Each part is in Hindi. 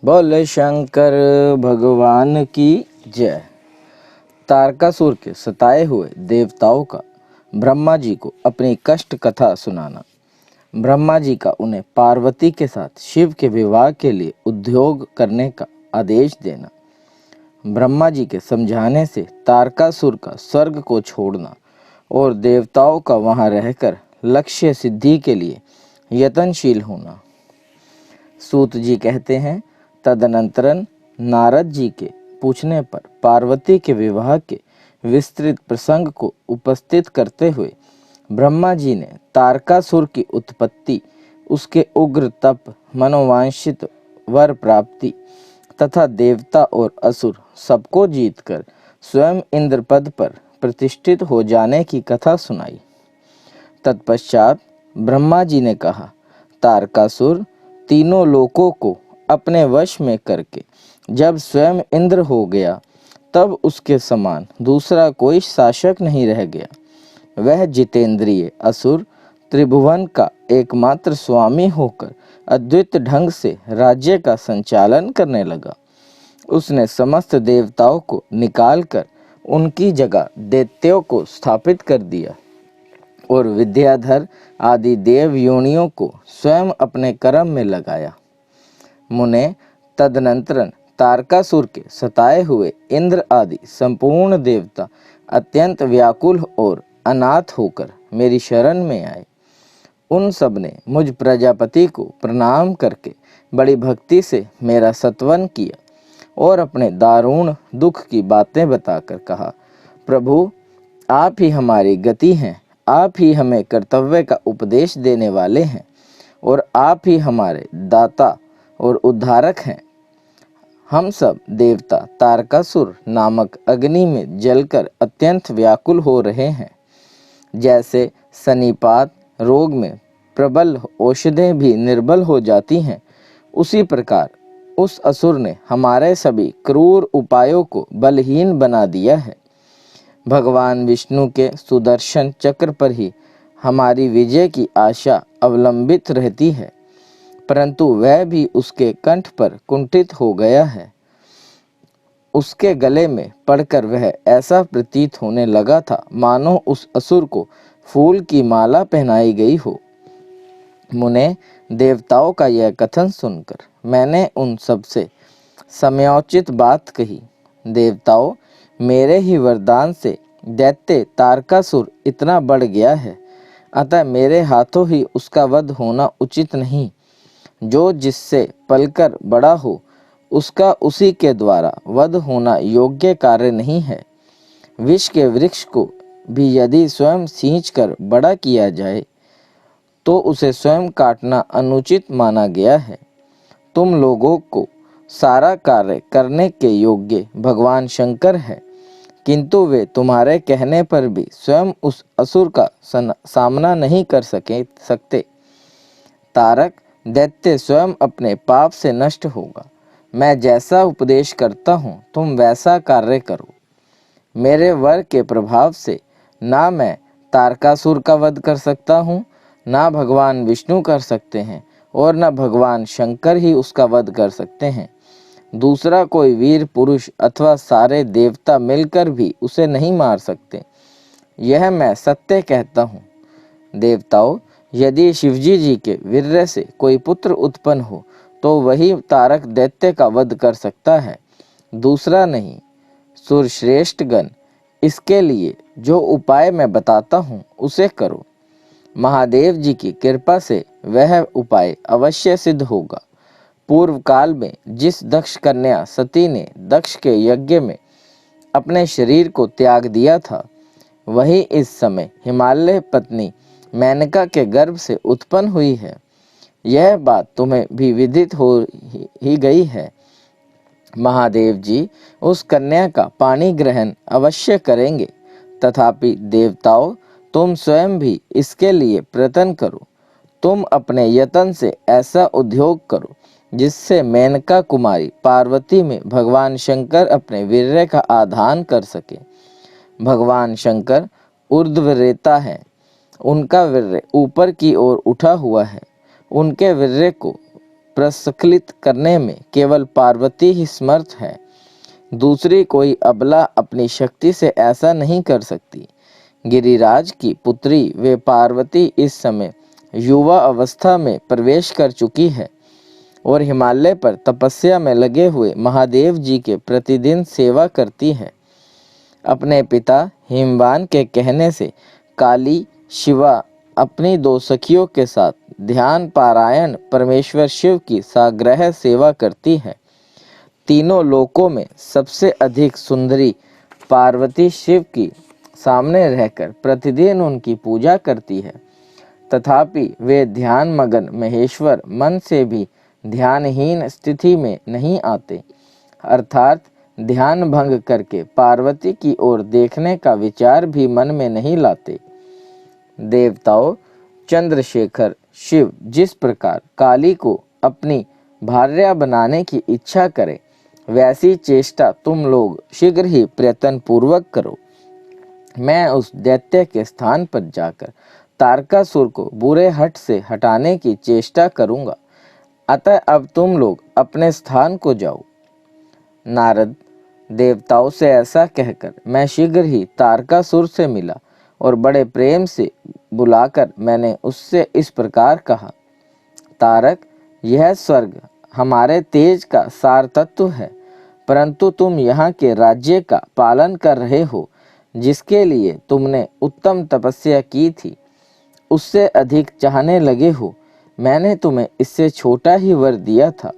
बोले शंकर भगवान की जय। तारकासुर के सताए हुए देवताओं का ब्रह्मा जी को अपनी कष्ट कथा सुनाना। ब्रह्मा जी का उन्हें पार्वती के साथ शिव के विवाह के लिए उद्योग करने का आदेश देना। ब्रह्मा जी के समझाने से तारकासुर का स्वर्ग को छोड़ना और देवताओं का वहां रहकर लक्ष्य सिद्धि के लिए यत्नशील होना। सूत जी कहते हैं, तदनंतरन नारद जी के पूछने पर पार्वती के विवाह के विस्तृत प्रसंग को उपस्थित करते हुए ब्रह्मा जी ने तारकासुर की उत्पत्ति, उसके उग्र तप, मनोवांछित वर प्राप्ति तथा देवता और असुर सबको जीतकर स्वयं इंद्र पद पर प्रतिष्ठित हो जाने की कथा सुनाई। तत्पश्चात ब्रह्मा जी ने कहा, तारकासुर तीनों लोकों को अपने वश में करके जब स्वयं इंद्र हो गया, तब उसके समान दूसरा कोई शासक नहीं रह गया। वह जितेंद्रिय असुर त्रिभुवन का एकमात्र स्वामी होकर अद्वित ढंग से राज्य का संचालन करने लगा। उसने समस्त देवताओं को निकालकर उनकी जगह दैत्यों को स्थापित कर दिया और विद्याधर आदि देव योनियों को स्वयं अपने कर्म में लगाया। मुने, तदनंतरन तारकासुर के सताए हुए इंद्र आदि संपूर्ण देवता अत्यंत व्याकुल और अनाथ होकर मेरी शरण में आए। उन सब ने मुझ प्रजापति को प्रणाम करके बड़ी भक्ति से मेरा सत्वन किया और अपने दारुण दुख की बातें बताकर कहा, प्रभु आप ही हमारी गति हैं, आप ही हमें कर्तव्य का उपदेश देने वाले हैं और आप ही हमारे दाता और उद्धारक हैं। हम सब देवता तारकासुर नामक अग्नि में जलकर अत्यंत व्याकुल हो रहे हैं। जैसे सन्निपात रोग में प्रबल औषधें भी निर्बल हो जाती हैं, उसी प्रकार उस असुर ने हमारे सभी क्रूर उपायों को बलहीन बना दिया है। भगवान विष्णु के सुदर्शन चक्र पर ही हमारी विजय की आशा अवलंबित रहती है, परंतु वह भी उसके कंठ पर कुंठित हो गया है। उसके गले में पड़कर वह ऐसा प्रतीत होने लगा था मानो उस असुर को फूल की माला पहनाई गई हो। मुने, देवताओं का यह कथन सुनकर मैंने उन सब से समयोचित बात कही। देवताओं, मेरे ही वरदान से दैत्य तारकासुर इतना बढ़ गया है, अतः मेरे हाथों ही उसका वध होना उचित नहीं। जो जिससे पलकर बड़ा हो, उसका उसी के द्वारा वध होना योग्य कार्य नहीं है। विष के वृक्ष को भी यदि स्वयं सींच कर बड़ा किया जाए, तो उसे स्वयं काटना अनुचित माना गया है। तुम लोगों को सारा कार्य करने के योग्य भगवान शंकर है, किंतु वे तुम्हारे कहने पर भी स्वयं उस असुर का सामना नहीं कर सकते। तारक, दैत्य स्वयं अपने पाप से नष्ट होगा। मैं जैसा उपदेश करता हूँ, तुम वैसा कार्य करो। मेरे वर के प्रभाव से ना मैं तारकासुर का वध कर सकता हूँ, ना भगवान विष्णु कर सकते हैं और ना भगवान शंकर ही उसका वध कर सकते हैं। दूसरा कोई वीर पुरुष अथवा सारे देवता मिलकर भी उसे नहीं मार सकते। यह मैं सत्य कहता हूँ। देवताओं, यदि शिवजी जी के वीर्य से कोई पुत्र उत्पन्न हो, तो वही तारक दैत्य का वध कर सकता है, दूसरा नहीं। सुरश्रेष्ठ गण, इसके लिए जो उपाय मैं बताता हूँ उसे करो। महादेव जी की कृपा से वह उपाय अवश्य सिद्ध होगा। पूर्व काल में जिस दक्ष कन्या सती ने दक्ष के यज्ञ में अपने शरीर को त्याग दिया था, वही इस समय हिमालय पत्नी मेनका के गर्भ से उत्पन्न हुई है। यह बात तुम्हें भी विदित हो ही गई है। महादेव जी उस कन्या का पानी ग्रहण अवश्य करेंगे, तथापि देवताओं, तुम स्वयं भी इसके लिए प्रयत्न करो। तुम अपने यत्न से ऐसा उद्योग करो जिससे मेनका कुमारी पार्वती में भगवान शंकर अपने वीर्य का आधान कर सके। भगवान शंकर ऊर्ध्वरेता है, उनका वीर्य ऊपर की ओर उठा हुआ है। उनके वीर्य को प्रस्खलित करने में केवल पार्वती ही समर्थ है। दूसरी कोई अबला अपनी शक्ति से ऐसा नहीं कर सकती। गिरिराज की पुत्री वे पार्वती इस समय युवा अवस्था में प्रवेश कर चुकी है और हिमालय पर तपस्या में लगे हुए महादेव जी के प्रतिदिन सेवा करती है। अपने पिता हिमवान के कहने से काली शिवा अपनी 2 सखियों के साथ ध्यान पारायण परमेश्वर शिव की साग्रह सेवा करती है। तीनों लोकों में सबसे अधिक सुंदरी पार्वती शिव की सामने रहकर प्रतिदिन उनकी पूजा करती है। तथापि वे ध्यान मगन महेश्वर मन से भी ध्यानहीन स्थिति में नहीं आते, अर्थात ध्यान भंग करके पार्वती की ओर देखने का विचार भी मन में नहीं लाते। देवताओं, चंद्रशेखर शिव जिस प्रकार काली को अपनी भार्या बनाने की इच्छा करे, वैसी चेष्टा तुम लोग शीघ्र ही प्रयत्न पूर्वक करो। मैं उस दैत्य के स्थान पर जाकर तारकासुर को बुरे हट से हटाने की चेष्टा करूंगा। अतः अब तुम लोग अपने स्थान को जाओ। नारद देवताओं से ऐसा कहकर मैं शीघ्र ही तारकासुर से मिला और बड़े प्रेम से बुलाकर मैंने उससे इस प्रकार कहा, तारक, यह स्वर्ग हमारे तेज का सार तत्व है, परंतु तुम यहाँ के राज्य का पालन कर रहे हो, जिसके लिए तुमने उत्तम तपस्या की थी, उससे अधिक चाहने लगे हो। मैंने तुम्हें इससे छोटा ही वर दिया था,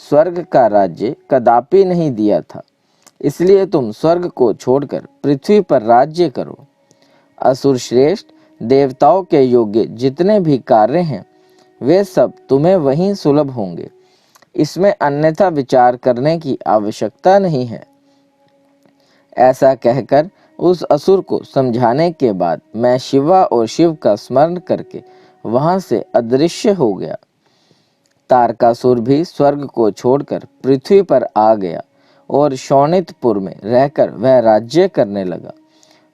स्वर्ग का राज्य कदापि नहीं दिया था, इसलिए तुम स्वर्ग को छोड़कर पृथ्वी पर राज्य करो। असुर श्रेष्ठ, देवताओं के योग्य जितने भी कार्य हैं वे सब तुम्हें वहीं सुलभ होंगे, इसमें अन्यथा विचार करने की आवश्यकता नहीं है। ऐसा कहकर उस असुर को समझाने के बाद मैं शिवा और शिव का स्मरण करके वहां से अदृश्य हो गया। तारकासुर भी स्वर्ग को छोड़कर पृथ्वी पर आ गया और शोणितपुर में रहकर वह राज्य करने लगा।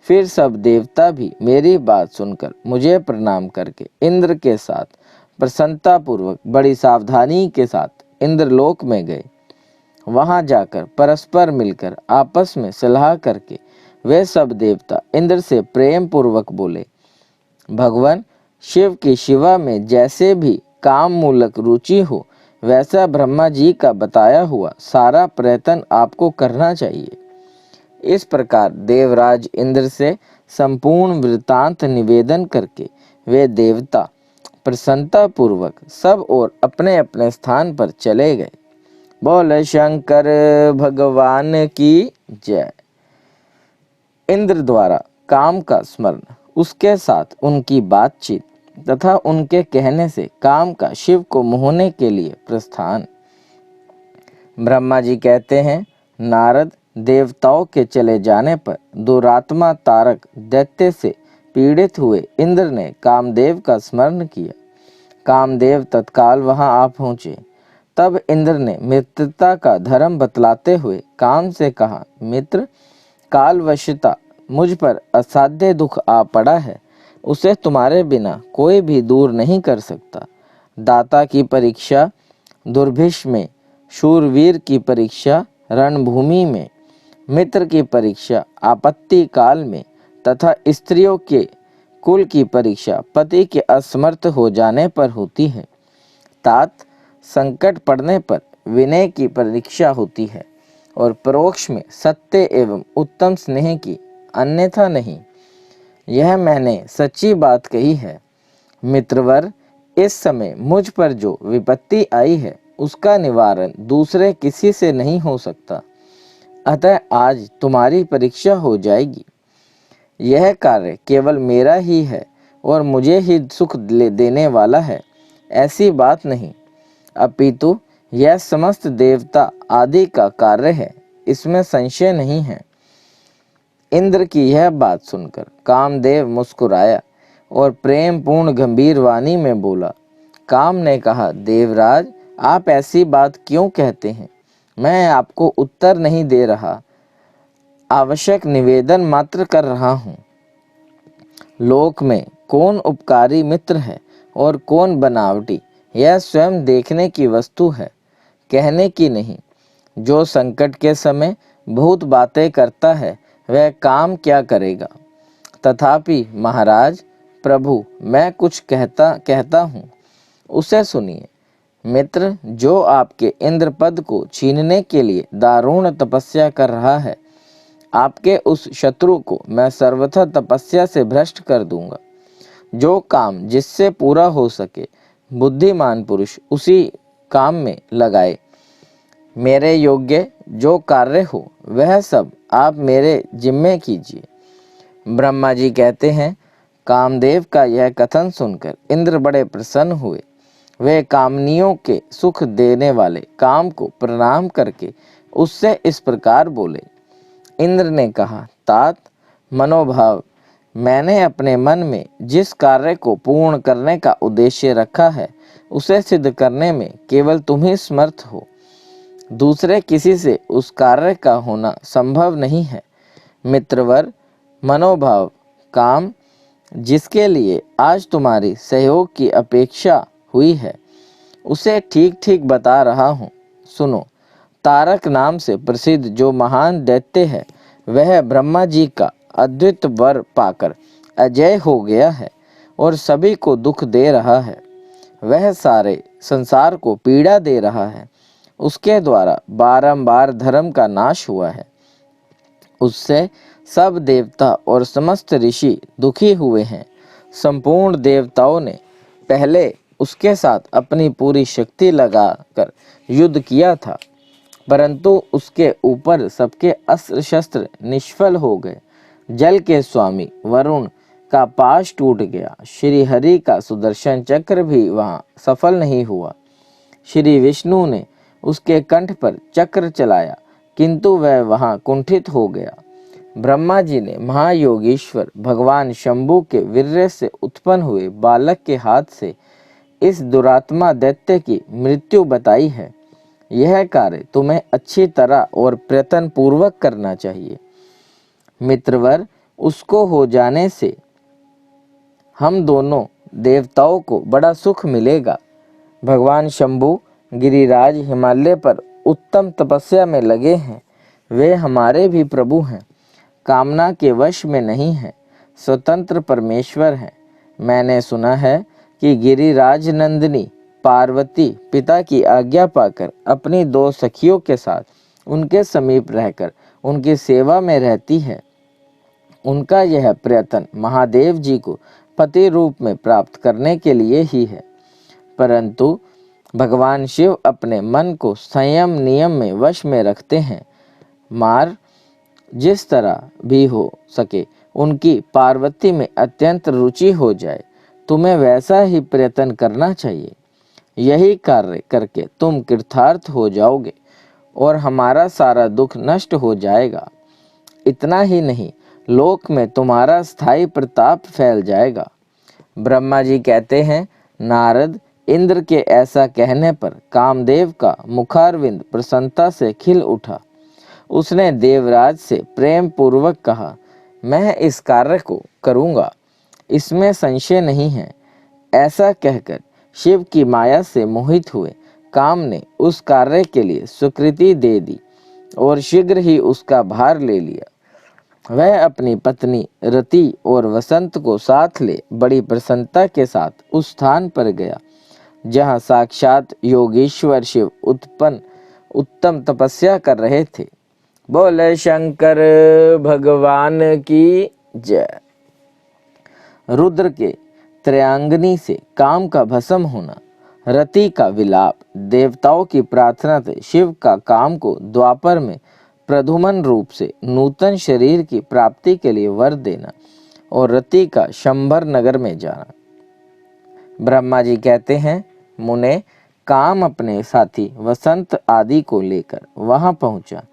फिर सब देवता भी मेरी बात सुनकर मुझे प्रणाम करके इंद्र के साथ प्रसन्नता पूर्वक बड़ी सावधानी के साथ इंद्रलोक में गए। वहां जाकर परस्पर मिलकर आपस में सलाह करके वे सब देवता इंद्र से प्रेम पूर्वक बोले, भगवान शिव की शिवा में जैसे भी काम मूलक रुचि हो, वैसा ब्रह्मा जी का बताया हुआ सारा प्रयत्न आपको करना चाहिए। इस प्रकार देवराज इंद्र से संपूर्ण वृत्तांत निवेदन करके वे देवता प्रसन्नता पूर्वक सब और अपने अपने स्थान पर चले गए। बोल शंकर भगवान की जय। इंद्र द्वारा काम का स्मरण, उसके साथ उनकी बातचीत तथा उनके कहने से काम का शिव को मोहने के लिए प्रस्थान। ब्रह्मा जी कहते हैं, नारद, देवताओं के चले जाने पर दुरात्मा तारक दैत्य से पीड़ित हुए इंद्र ने कामदेव का स्मरण किया। कामदेव तत्काल वहां आ पहुंचे। तब इंद्र ने मित्रता का धर्म बतलाते हुए काम से कहा, मित्र, कालवशता मुझ पर असाध्य दुख आ पड़ा है, उसे तुम्हारे बिना कोई भी दूर नहीं कर सकता। दाता की परीक्षा दुर्भिक्ष में, शूरवीर की परीक्षा रणभूमि में, मित्र की परीक्षा आपत्ति काल में तथा स्त्रियों के कुल की परीक्षा पति के असमर्थ हो जाने पर होती है। तात संकट पड़ने पर विनय की परीक्षा होती है और परोक्ष में सत्य एवं उत्तम स्नेह की, अन्यथा नहीं। यह मैंने सच्ची बात कही है। मित्रवर, इस समय मुझ पर जो विपत्ति आई है उसका निवारण दूसरे किसी से नहीं हो सकता, अतः आज तुम्हारी परीक्षा हो जाएगी। यह कार्य केवल मेरा ही है और मुझे ही सुख देने वाला है, ऐसी बात नहीं, अपितु यह समस्त देवता आदि का कार्य है, इसमें संशय नहीं है। इंद्र की यह बात सुनकर कामदेव मुस्कुराया और प्रेम पूर्ण गंभीर वाणी में बोला। काम ने कहा, देवराज, आप ऐसी बात क्यों कहते हैं? मैं आपको उत्तर नहीं दे रहा, आवश्यक निवेदन मात्र कर रहा हूँ। लोक में कौन उपकारी मित्र है और कौन बनावटी, यह स्वयं देखने की वस्तु है, कहने की नहीं। जो संकट के समय बहुत बातें करता है वह काम क्या करेगा। तथापि महाराज प्रभु, मैं कुछ कहता हूँ, उसे सुनिए। मित्र, जो आपके इंद्र पद को छीनने के लिए दारुण तपस्या कर रहा है, आपके उस शत्रु को मैं सर्वथा तपस्या से भ्रष्ट कर दूंगा। जो काम जिससे पूरा हो सके, बुद्धिमान पुरुष उसी काम में लगाए। मेरे योग्य जो कार्य हो वह सब आप मेरे जिम्मे कीजिए। ब्रह्मा जी कहते हैं, कामदेव का यह कथन सुनकर इंद्र बड़े प्रसन्न हुए। वे कामनियों के सुख देने वाले काम को प्रणाम करके उससे इस प्रकार बोले। इंद्र ने कहा, तात मनोभाव, मैंने अपने मन में जिस कार्य को पूर्ण करने का उद्देश्य रखा है उसे सिद्ध करने में केवल तुम ही समर्थ हो। दूसरे किसी से उस कार्य का होना संभव नहीं है। मित्रवर, मनोभाव काम जिसके लिए आज तुम्हारी सहयोग की अपेक्षा हुई है उसे ठीक ठीक बता रहा हूँ, सुनो। तारक नाम से प्रसिद्ध जो महान दैत्य है वह ब्रह्मा जी का अद्वित वर पाकर अजय हो गया है और सभी को दुख दे रहा है। वह सारे संसार को पीड़ा दे रहा है। उसके द्वारा बारंबार धर्म का नाश हुआ है। उससे सब देवता और समस्त ऋषि दुखी हुए हैं। संपूर्ण देवताओं ने पहले उसके साथ अपनी पूरी शक्ति लगाकर युद्ध किया था, परंतु उसके ऊपर सबके अस्त्र शस्त्र निष्फल हो गए। जल के स्वामी वरुण का पाश टूट गया। श्री हरि का सुदर्शन चक्र भी वहां सफल नहीं हुआ। श्री विष्णु ने उसके कंठ पर चक्र चलाया, किंतु वह वहां कुंठित हो गया। ब्रह्मा जी ने महायोगीश्वर भगवान शंभु के वीर्य से उत्पन्न हुए बालक के हाथ से इस दुरात्मा दैत्य की मृत्यु बताई है। यह कार्य तुम्हें अच्छी तरह और प्रयत्न पूर्वक करना चाहिए। मित्रवर, उसको हो जाने से हम दोनों देवताओं को बड़ा सुख मिलेगा। भगवान शंभु गिरिराज हिमालय पर उत्तम तपस्या में लगे हैं। वे हमारे भी प्रभु हैं, कामना के वश में नहीं हैं, स्वतंत्र परमेश्वर हैं। मैंने सुना है कि गिरिराज नंदिनी पार्वती पिता की आज्ञा पाकर अपनी 2 सखियों के साथ उनके समीप रहकर उनकी सेवा में रहती है। उनका यह प्रयत्न महादेव जी को पति रूप में प्राप्त करने के लिए ही है। परंतु भगवान शिव अपने मन को संयम नियम में वश में रखते हैं। मार जिस तरह भी हो सके उनकी पार्वती में अत्यंत रुचि हो जाए, तुम्हें वैसा ही प्रयत्न करना चाहिए। यही कार्य करके तुम कृतार्थ हो जाओगे और हमारा सारा दुख नष्ट हो जाएगा। इतना ही नहीं, लोक में तुम्हारा स्थायी प्रताप फैल जाएगा। ब्रह्मा जी कहते हैं, नारद, इंद्र के ऐसा कहने पर कामदेव का मुखारविंद प्रसन्नता से खिल उठा। उसने देवराज से प्रेम पूर्वक कहा, मैं इस कार्य को करूँगा, इसमें संशय नहीं है। ऐसा कहकर शिव की माया से मोहित हुए काम ने उस कार्य के लिए स्वीकृति दे दी और शीघ्र ही उसका भार ले लिया। वह अपनी पत्नी रति और वसंत को साथ ले बड़ी प्रसन्नता के साथ उस स्थान पर गया जहाँ साक्षात योगीश्वर शिव उत्तम तपस्या कर रहे थे। बोले शंकर भगवान की जय। रुद्र के त्रयांगनी से काम का भस्म होना, रति का विलाप, देवताओं की प्रार्थना से शिव का काम को द्वापर में प्रधुमन रूप से नूतन शरीर की प्राप्ति के लिए वर देना और रति का शंभर नगर में जाना। ब्रह्मा जी कहते हैं, मुने, काम अपने साथी वसंत आदि को लेकर वहां पहुंचा।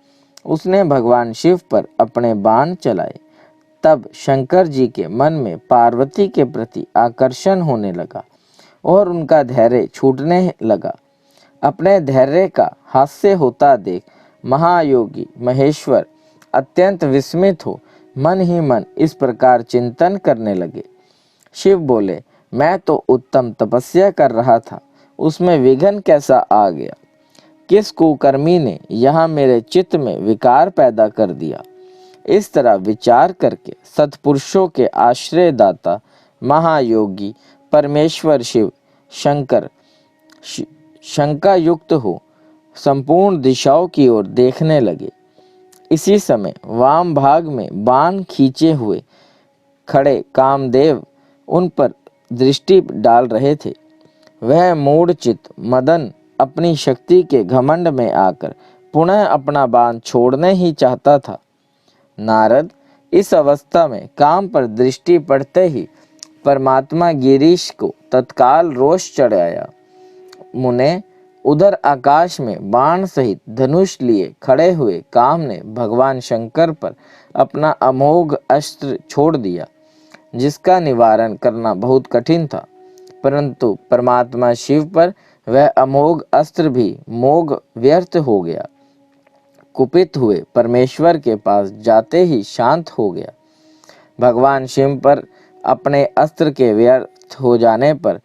उसने भगवान शिव पर अपने बाण चलाए। तब शंकर जी के मन में पार्वती के प्रति आकर्षण होने लगा और उनका धैर्य छूटने लगा। अपने धैर्य का हास्य होता देख महायोगी महेश्वर अत्यंत विस्मित हो मन ही मन इस प्रकार चिंतन करने लगे। शिव बोले, मैं तो उत्तम तपस्या कर रहा था उसमें विघन कैसा आ गया? किस कुकर्मी ने यहाँ मेरे चित्त में विकार पैदा कर दिया? इस तरह विचार करके सत्पुरुषों के आश्रयदाता महायोगी परमेश्वर शिव शंकर शंका युक्त हो संपूर्ण दिशाओं की ओर देखने लगे। इसी समय वाम भाग में बाण खींचे हुए खड़े कामदेव उन पर दृष्टि डाल रहे थे। वह मूढ़चित्त मदन अपनी शक्ति के घमंड में आकर पुनः अपना बाण छोड़ने ही चाहता था। नारद इस अवस्था में काम पर दृष्टि पड़ते ही परमात्मा गिरीश को तत्काल रोष चढ़ आया। मुने उधर आकाश में बाण सहित धनुष लिए खड़े हुए काम ने भगवान शंकर पर अपना अमोघ अस्त्र छोड़ दिया, जिसका निवारण करना बहुत कठिन था। परंतु परमात्मा शिव पर वह अमोघ अस्त्र भी मोघ व्यर्थ हो गया। कुपित हुए परमेश्वर के पास जाते ही शांत हो गया। भगवान शिव पर अपने अस्त्र के व्यर्थ हो जाने पर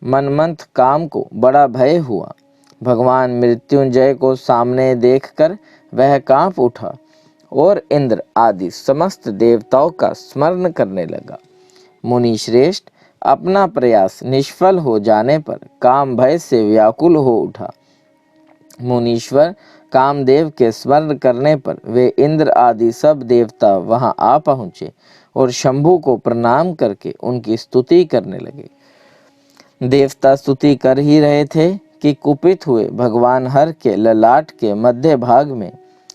मनमंथ काम को बड़ा भय हुआ। भगवान मृत्युंजय को सामने देखकर वह कांप उठा और इंद्र आदि समस्त देवताओं का स्मरण करने लगा। मुनि श्रेष्ठ अपना प्रयास निष्फल हो जाने पर काम भय से व्याकुल हो उठा। मुनीश्वर कामदेव के स्मरण करने पर वे इंद्र आदि सब देवता वहां आ पहुँचे और शंभु को प्रणाम करके उनकी स्तुति करने लगे। देवता स्तुति कर ही रहे थे कि कुपित हुए भगवान हर के ललाट के मध्य भाग में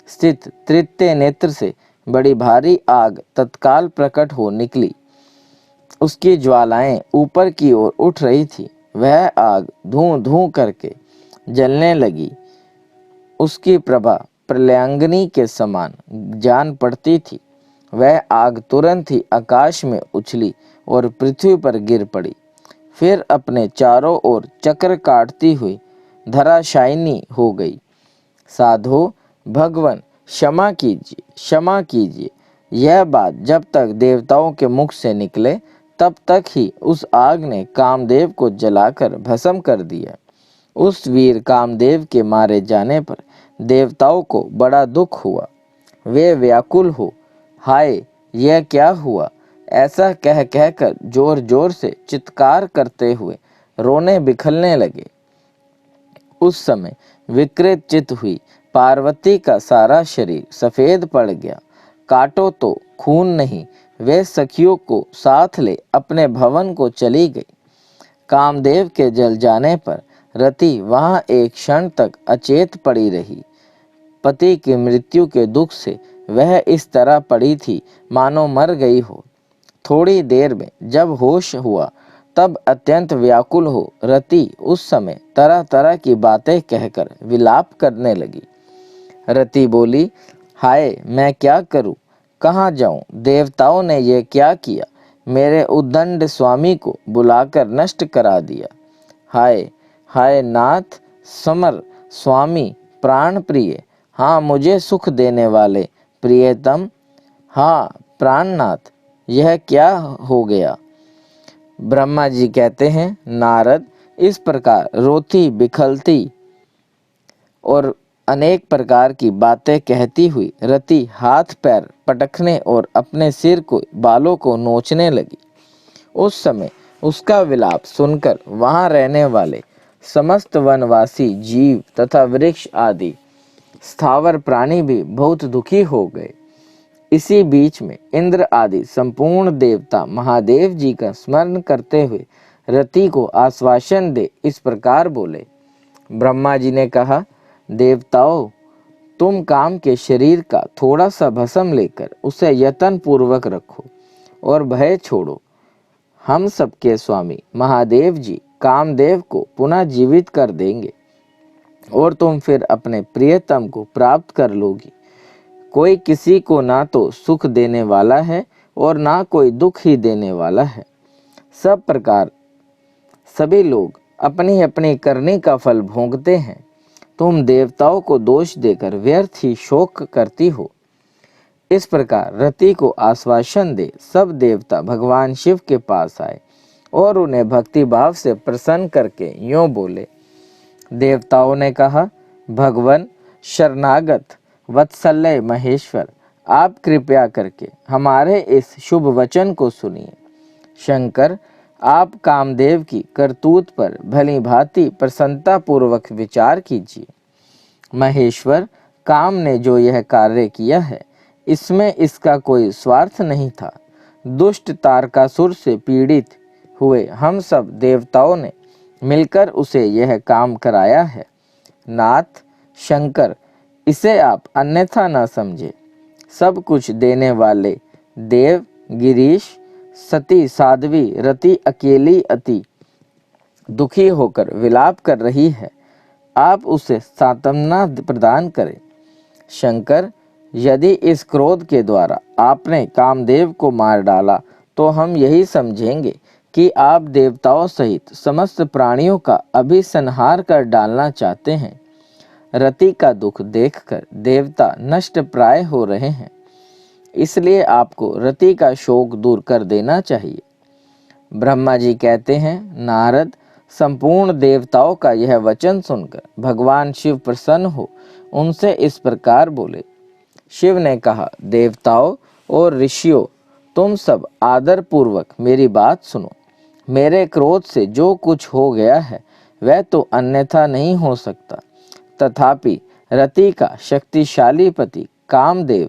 स्थित तृतीय नेत्र से बड़ी भारी आग तत्काल प्रकट हो निकली। उसकी ज्वालाएं ऊपर की ओर उठ रही थी। वह आग धूं धूं करके जलने लगी। उसकी प्रभा प्रलयांगिनी के समान जान पड़ती थी। वह आग तुरंत ही आकाश में उछली और पृथ्वी पर गिर पड़ी। फिर अपने चारों ओर चक्र काटती हुई धराशायिनी हो गई। साधो भगवान क्षमा कीजिए, क्षमा कीजिए। यह बात जब तक देवताओं के मुख से निकले तब तक ही उस आग ने कामदेव को जलाकर भस्म कर दिया। उस वीर कामदेव के मारे जाने पर देवताओं को बड़ा दुख हुआ। वे व्याकुल हो, हाय यह क्या हुआ, ऐसा कह कहकर जोर जोर से चित्कार करते हुए रोने बिखरने लगे। उस समय विकृत चित हुई पार्वती का सारा शरीर सफेद पड़ गया। काटो तो खून नहीं, वे सखियों को साथ ले अपने भवन को चली गई। कामदेव के जल जाने पर रति वहां एक क्षण तक अचेत पड़ी रही। पति की मृत्यु के दुख से वह इस तरह पड़ी थी मानो मर गई हो। थोड़ी देर में जब होश हुआ तब अत्यंत व्याकुल हो रति उस समय तरह तरह की बातें कहकर विलाप करने लगी। रति बोली, हाय मैं क्या करूं, कहाँ जाऊं, देवताओं ने ये क्या किया, मेरे उद्दंड स्वामी को बुलाकर नष्ट करा दिया। हाय हाय नाथ समर स्वामी प्राण प्रिय, हाँ मुझे सुख देने वाले प्रियतम, हाँ प्राणनाथ, यह क्या हो गया। ब्रह्मा जी कहते हैं, नारद इस प्रकार रोती बिखलती और अनेक प्रकार की बातें कहती हुई रति हाथ पैर पटकने और अपने सिर को बालों को नोचने लगी। उस समय उसका विलाप सुनकर वहां रहने वाले समस्त वनवासी जीव तथा वृक्ष आदि स्थावर प्राणी भी बहुत दुखी हो गए। इसी बीच में इंद्र आदि संपूर्ण देवता महादेव जी का स्मरण करते हुए रति को आश्वासन दे इस प्रकार बोले। ब्रह्मा जी ने कहा, देवताओं तुम काम के शरीर का थोड़ा सा भस्म लेकर उसे यत्न पूर्वक रखो और भय छोड़ो। हम सबके स्वामी महादेव जी कामदेव को पुनः जीवित कर देंगे और तुम फिर अपने प्रियतम को प्राप्त कर लोगी। कोई किसी को ना तो सुख देने वाला है और ना कोई दुख ही देने वाला है। सब प्रकार सभी लोग अपनी अपनी करने का फल भोगते हैं। तुम देवताओं को दोष देकर व्यर्थ ही शोक करती हो। इस प्रकार रति को आश्वासन दे सब देवता भगवान शिव के पास आए और उन्हें भक्ति भाव से प्रसन्न करके यूं बोले, देवताओं ने कहा, भगवन शरणागत वत्सल्य महेश्वर, आप कृपया करके हमारे इस शुभ वचन को सुनिए। शंकर, आप कामदेव की करतूत पर भली भांति प्रसन्नता पूर्वक विचार कीजिए। महेश्वर, काम ने जो यह कार्य किया है, इसमें इसका कोई स्वार्थ नहीं था। दुष्ट तारकासुर से पीड़ित हुए हम सब देवताओं ने मिलकर उसे यह काम कराया है। नाथ शंकर, इसे आप अन्यथा न समझे। सब कुछ देने वाले देव गिरीश, सती साध्वी रति अकेली अति दुखी होकर विलाप कर रही है, आप उसे सांत्वना प्रदान करें। शंकर, यदि इस क्रोध के द्वारा आपने कामदेव को मार डाला तो हम यही समझेंगे कि आप देवताओं सहित समस्त प्राणियों का अभिसंहार कर डालना चाहते हैं। रति का दुख देखकर देवता नष्ट प्राय हो रहे हैं, इसलिए आपको रति का शोक दूर कर देना चाहिए। ब्रह्मा जी कहते हैं, नारद, संपूर्ण देवताओं का यह वचन सुनकर भगवान शिव प्रसन्न हो उनसे इस प्रकार बोले। शिव ने कहा, देवताओं और ऋषियों, तुम सब आदर पूर्वक मेरी बात सुनो। मेरे क्रोध से जो कुछ हो गया है वह तो अन्यथा नहीं हो सकता, तथापि रति का शक्तिशाली पति कामदेव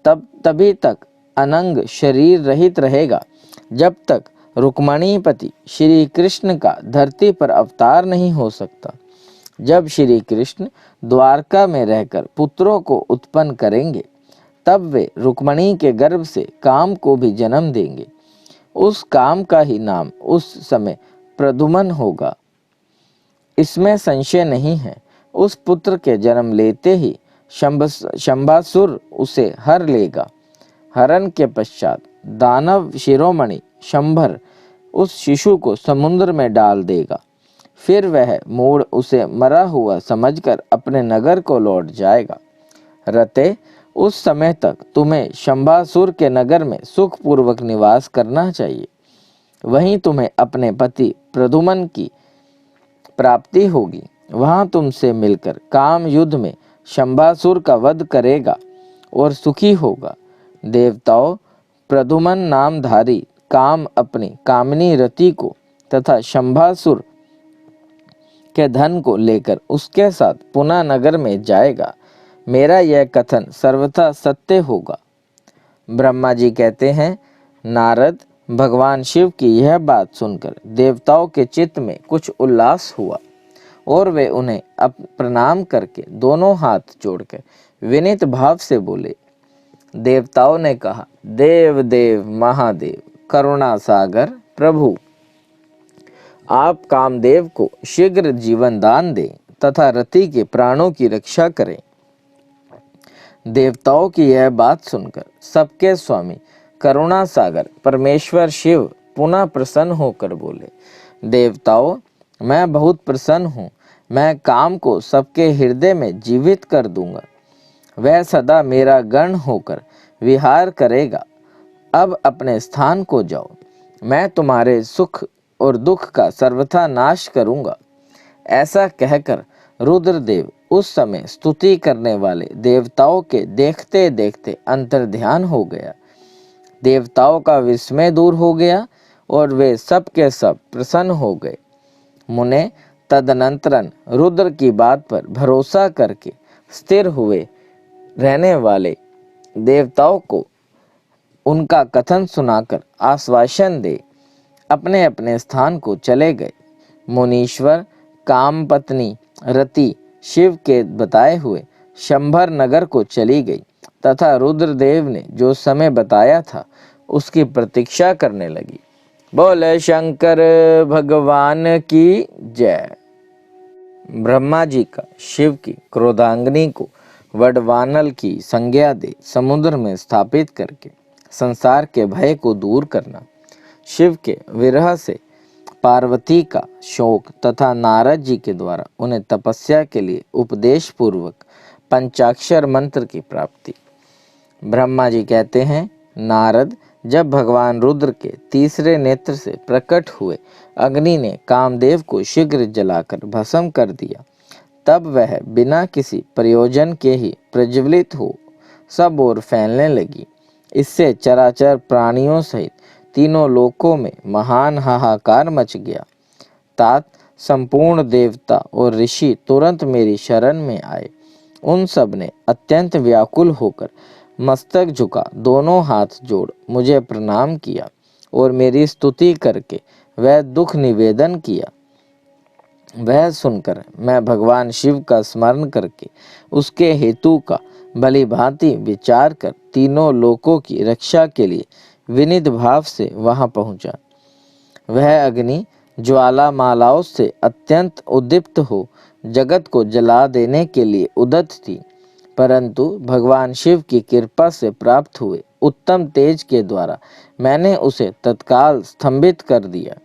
तभी तक अनंग शरीर रहित रहेगा जब तक रुक्मणीपति श्री कृष्ण का धरती पर अवतार नहीं हो सकता। जब श्री कृष्ण द्वारका में रहकर पुत्रों को उत्पन्न करेंगे, तब वे रुक्मणी के गर्भ से काम को भी जन्म देंगे। उस काम का ही नाम उस समय प्रद्युम्न होगा, इसमें संशय नहीं है। उस पुत्र के जन्म लेते ही शंभासुर उसे हर लेगा। हरण के पश्चात दानव शिरोमणि शंभर उस शिशु को समुद्र में डाल देगा। फिर वह मूढ़ उसे मरा हुआ समझकर अपने नगर को लौट जाएगा। रते, उस समय तक तुम्हें शंभासुर के नगर में सुखपूर्वक निवास करना चाहिए। वहीं तुम्हें अपने पति प्रद्युम्न की प्राप्ति होगी। वहां तुमसे मिलकर काम युद्ध में शंभासुर का वध करेगा और सुखी होगा। देवताओं, प्रद्युम्न नामधारी काम अपनी कामिनी रति को तथा शंभासुर के धन को लेकर उसके साथ पुनः नगर में जाएगा। मेरा यह कथन सर्वथा सत्य होगा। ब्रह्मा जी कहते हैं, नारद, भगवान शिव की यह बात सुनकर देवताओं के चित्त में कुछ उल्लास हुआ और वे उन्हें प्रणाम करके दोनों हाथ जोड़कर विनीत भाव से बोले। देवताओं ने कहा, देव देव महादेव करुणा सागर प्रभु, आप कामदेव को शीघ्र जीवन दान दें तथा रति के प्राणों की रक्षा करें। देवताओं की यह बात सुनकर सबके स्वामी करुणा सागर परमेश्वर शिव पुनः प्रसन्न होकर बोले, देवताओं, मैं बहुत प्रसन्न हूँ। मैं काम को सबके हृदय में जीवित कर दूंगा। वह सदा मेरा गण होकर विहार करेगा। अब अपने स्थान को जाओ, मैं तुम्हारे सुख और दुख का सर्वथा नाश करूंगा। ऐसा कहकर रुद्रदेव उस समय स्तुति करने वाले देवताओं के देखते देखते अंतर्ध्यान हो गया। देवताओं का विस्मय दूर हो गया और वे सब के सब प्रसन्न हो गए। मुने तदनंतरन रुद्र की बात पर भरोसा करके स्थिर हुए रहने वाले देवताओं को उनका कथन सुनाकर आश्वासन दे अपने अपने स्थान को चले गए। मुनीश्वर काम पत्नी रति शिव के बताए हुए शंभर नगर को चली गई तथा रुद्रदेव ने जो समय बताया था उसकी प्रतीक्षा करने लगी। बोले शंकर भगवान की जय। ब्रह्मा जी का शिव की क्रोधांगनी को वडवानल की संज्ञा दे समुद्र में स्थापित करके संसार के भय को दूर करना, शिव के विरह से पार्वती का शोक तथा नारद जी के द्वारा उन्हें तपस्या के लिए उपदेश पूर्वक पंचाक्षर मंत्र की प्राप्ति। ब्रह्मा जी कहते हैं, नारद, जब भगवान रुद्र के तीसरे नेत्र से प्रकट हुए अग्नि ने कामदेव को शीघ्र जलाकर भस्म कर दिया तब वह बिना किसी प्रयोजन के ही प्रज्वलित हो सब ओर फैलने लगी। इससे चराचर प्राणियों सहित तीनों लोकों में महान हाहाकार मच गया। तात संपूर्ण देवता और ऋषि तुरंत मेरी शरण में आए। उन सब ने अत्यंत व्याकुल होकर मस्तक झुका दोनों हाथ जोड़ मुझे प्रणाम किया और मेरी स्तुति करके वह दुख निवेदन किया। वह सुनकर मैं भगवान शिव का स्मरण करके उसके हेतु का भली भांति विचार कर तीनों लोकों की रक्षा के लिए विनीत भाव से वहां पहुंचा। वह अग्नि ज्वाला मालाओं से अत्यंत उद्दीप्त हो जगत को जला देने के लिए उद्यत थी, परंतु भगवान शिव की कृपा से प्राप्त हुए उत्तम तेज के द्वारा मैंने उसे तत्काल स्तंभित कर दिया।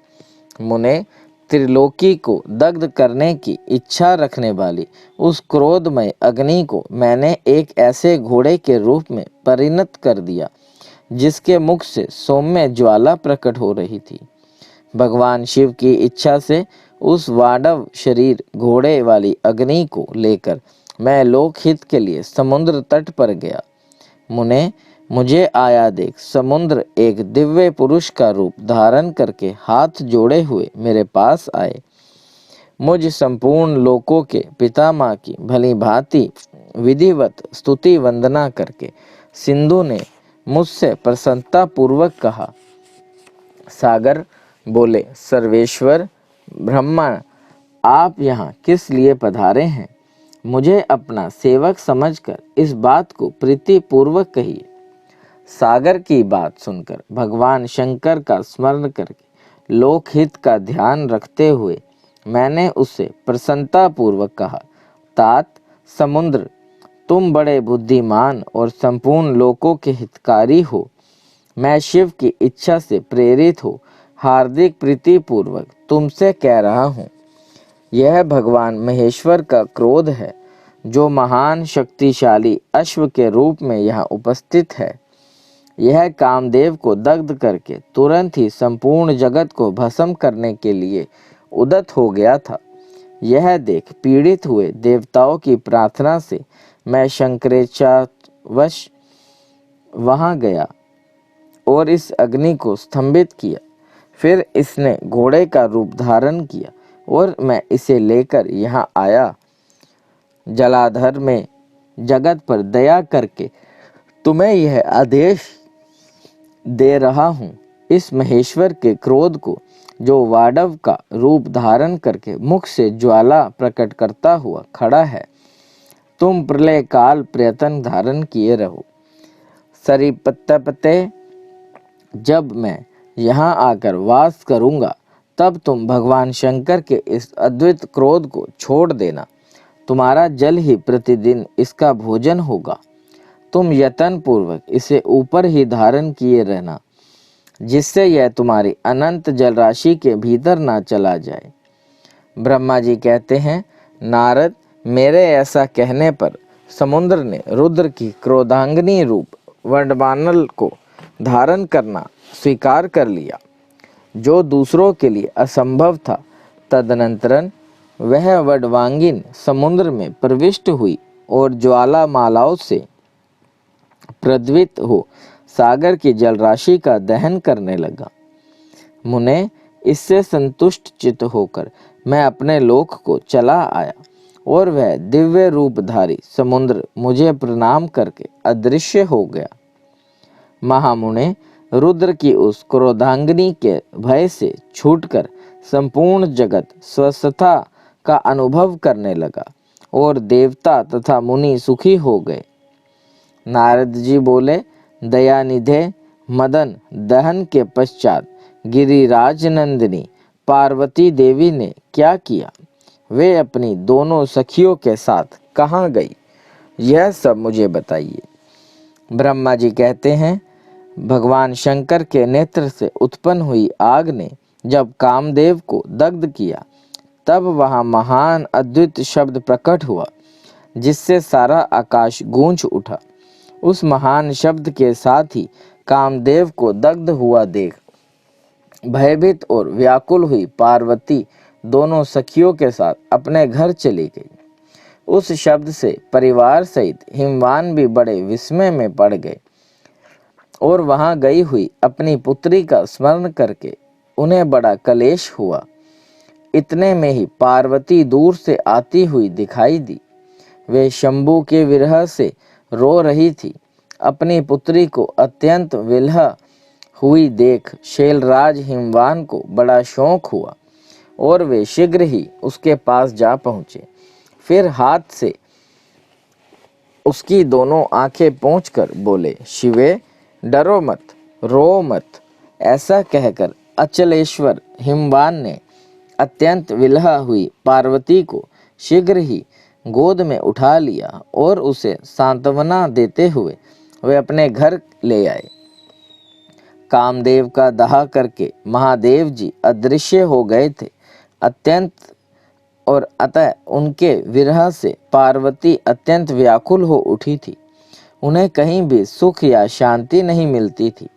मुने, त्रिलोकी को दग्ध करने की इच्छा रखने वाली उस क्रोधमय अग्नि को मैंने एक ऐसे घोड़े के रूप में परिणत कर दिया जिसके मुख से सौम्य ज्वाला प्रकट हो रही थी। भगवान शिव की इच्छा से उस वाडव शरीर घोड़े वाली अग्नि को लेकर मैं लोकहित के लिए समुद्र तट पर गया। मुने, मुझे आया देख समुद्र एक दिव्य पुरुष का रूप धारण करके हाथ जोड़े हुए मेरे पास आए। मुझ संपूर्ण लोकों के पितामह की भली भांति विधिवत स्तुति वंदना करके सिंधु ने मुझसे प्रसन्नता पूर्वक कहा। सागर बोले, सर्वेश्वर ब्रह्मा, आप यहाँ किस लिए पधारे हैं? मुझे अपना सेवक समझकर इस बात को प्रीति पूर्वक कहिए। सागर की बात सुनकर भगवान शंकर का स्मरण करके लोकहित का ध्यान रखते हुए मैंने उससे प्रसन्नता पूर्वक कहा, तात समुद्र, तुम बड़े बुद्धिमान और संपूर्ण लोकों के हितकारी हो। मैं शिव की इच्छा से प्रेरित हो हार्दिक प्रीति पूर्वक तुमसे कह रहा हूँ, यह भगवान महेश्वर का क्रोध है जो महान शक्तिशाली अश्व के रूप में यहाँ उपस्थित है। यह कामदेव को दग्ध करके तुरंत ही संपूर्ण जगत को भस्म करने के लिए उद्यत हो गया था। यह देख पीड़ित हुए देवताओं की प्रार्थना से मैं शंकरेच्छावश वहां गया और इस अग्नि को स्तंभित किया। फिर इसने घोड़े का रूप धारण किया और मैं इसे लेकर यहाँ आया। जलाधर में जगत पर दया करके तुम्हें यह आदेश दे रहा हूँ, इस महेश्वर के क्रोध को जो वाडव का रूप धारण करके मुख से ज्वाला प्रकट करता हुआ खड़ा है, तुम प्रलय काल प्रयत्न धारण किए रहो। सरिपत्तपते, जब मैं यहाँ आकर वास करूँगा तब तुम भगवान शंकर के इस अद्भुत क्रोध को छोड़ देना। तुम्हारा जल ही प्रतिदिन इसका भोजन होगा। तुम यत्न पूर्वक इसे ऊपर ही धारण किए रहना, जिससे यह तुम्हारी अनंत जल राशि के भीतर ना चला जाए। ब्रह्मा जी कहते हैं, नारद, मेरे ऐसा कहने पर समुद्र ने रुद्र की क्रोधांगनी रूप वडवानल को धारण करना स्वीकार कर लिया, जो दूसरों के लिए असंभव था। तदनंतरन वह वडवांगिन समुद्र में प्रविष्ट हुई और ज्वाला मालाओं से प्रज्वलित हो सागर की जल राशि का दहन करने लगा। मुने, इससे संतुष्ट चित्त होकर मैं अपने लोक को चला आया और वह दिव्य रूपधारी समुद्र मुझे प्रणाम करके अदृश्य हो गया। महामुने, रुद्र की उस क्रोधांगनी के भय से छूटकर संपूर्ण जगत स्वस्थता का अनुभव करने लगा और देवता तथा मुनि सुखी हो गए। नारद जी बोले, दयानिधे मदन दहन के पश्चात गिरिराज नंदिनी पार्वती देवी ने क्या किया? वे अपनी दोनों सखियों के साथ कहाँ गई? यह सब मुझे बताइए। ब्रह्मा जी कहते हैं, भगवान शंकर के नेत्र से उत्पन्न हुई आग ने जब कामदेव को दग्ध किया, तब वहाँ महान अद्भुत शब्द प्रकट हुआ, जिससे सारा आकाश गूंज उठा। उस महान शब्द के साथ ही कामदेव को दग्ध हुआ देख भयभीत और व्याकुल हुई पार्वती दोनों सखियों के साथ अपने घर चली गई। उस शब्द से परिवार सहित हिमवान भी बड़े विस्मय में पड़ गए और वहां गई हुई अपनी पुत्री का स्मरण करके उन्हें बड़ा क्लेश हुआ। इतने में ही पार्वती दूर से आती हुई दिखाई दी। वे शंभू के विरह से रो रही थी। अपनी पुत्री को अत्यंत विलह हुई देख शैलराज हिमवान को बड़ा शौक हुआ और वे शीघ्र ही उसके पास जा पहुँचे। फिर हाथ से उसकी दोनों आंखें पोंछकर बोले, शिवे डरो मत, रो मत। ऐसा कहकर अचलेश्वर हिमवान ने अत्यंत विलह हुई पार्वती को शीघ्र ही गोद में उठा लिया और उसे सांत्वना देते हुए वे अपने घर ले आए। कामदेव का दाह करके महादेव जी अदृश्य हो गए थे। अत्यंत और अतः उनके विरह से पार्वती अत्यंत व्याकुल हो उठी थी। उन्हें कहीं भी सुख या शांति नहीं मिलती थी।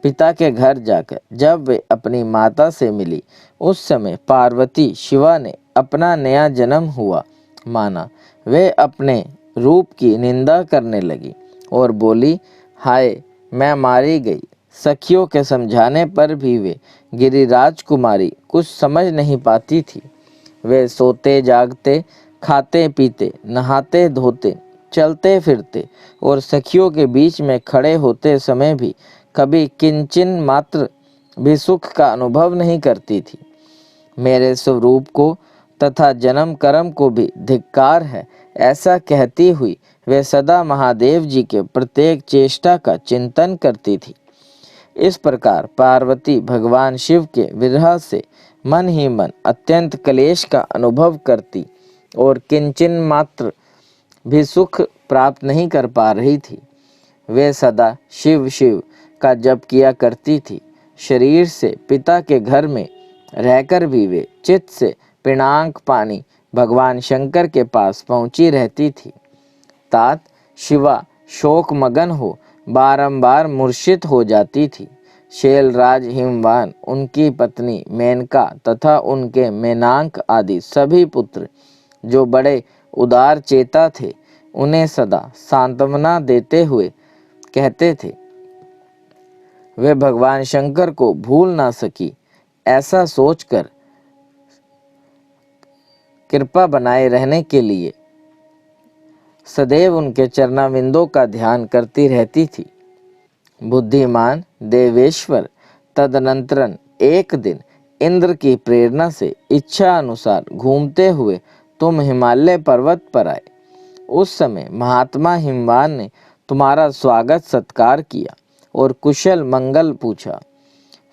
पिता के घर जाकर जब वे अपनी माता से मिली, उस समय पार्वती शिवा ने अपना नया जन्म हुआ माना। वे अपने रूप की निंदा करने लगी और बोली, हाय मैं मारी गई। सखियों के समझाने पर भी वे गिरिराज कुमारी कुछ समझ नहीं पाती थी। वे सोते जागते, खाते पीते, नहाते धोते, चलते फिरते और सखियों के बीच में खड़े होते समय भी कभी किंचन मात्र भी सुख का अनुभव नहीं करती थी। मेरे स्वरूप को तथा जन्म कर्म को भी धिक्कार है, ऐसा कहती हुई वे सदा महादेव जी के प्रत्येक चेष्टा का चिंतन करती थी। इस प्रकार पार्वती भगवान शिव के विरह से मन ही मन अत्यंत क्लेश का अनुभव करती और किंचन मात्र भी सुख प्राप्त नहीं कर पा रही थी। वे सदा शिव शिव का जप किया करती थी। शरीर से पिता के घर में रहकर भी वे चित्त से पिनाक पानी भगवान शंकर के पास पहुंची रहती थी। तात शिवा शोक मगन हो बारंबार मूर्छित हो जाती थी। शैलराज हिमवान, उनकी पत्नी मेनका तथा उनके मेनाक आदि सभी पुत्र जो बड़े उदार चेता थे, उन्हें सदा सांत्वना देते हुए कहते थे। वे भगवान शंकर को भूल ना सकी। ऐसा सोचकर कृपा बनाए रहने के लिए सदैव उनके चरणाविंदों का ध्यान करती रहती थी। बुद्धिमान देवेश्वर तदनंतरन एक दिन इंद्र की प्रेरणा से इच्छा अनुसार घूमते हुए तुम हिमालय पर्वत पर आए। उस समय महात्मा हिमवान ने तुम्हारा स्वागत सत्कार किया और कुशल मंगल पूछा।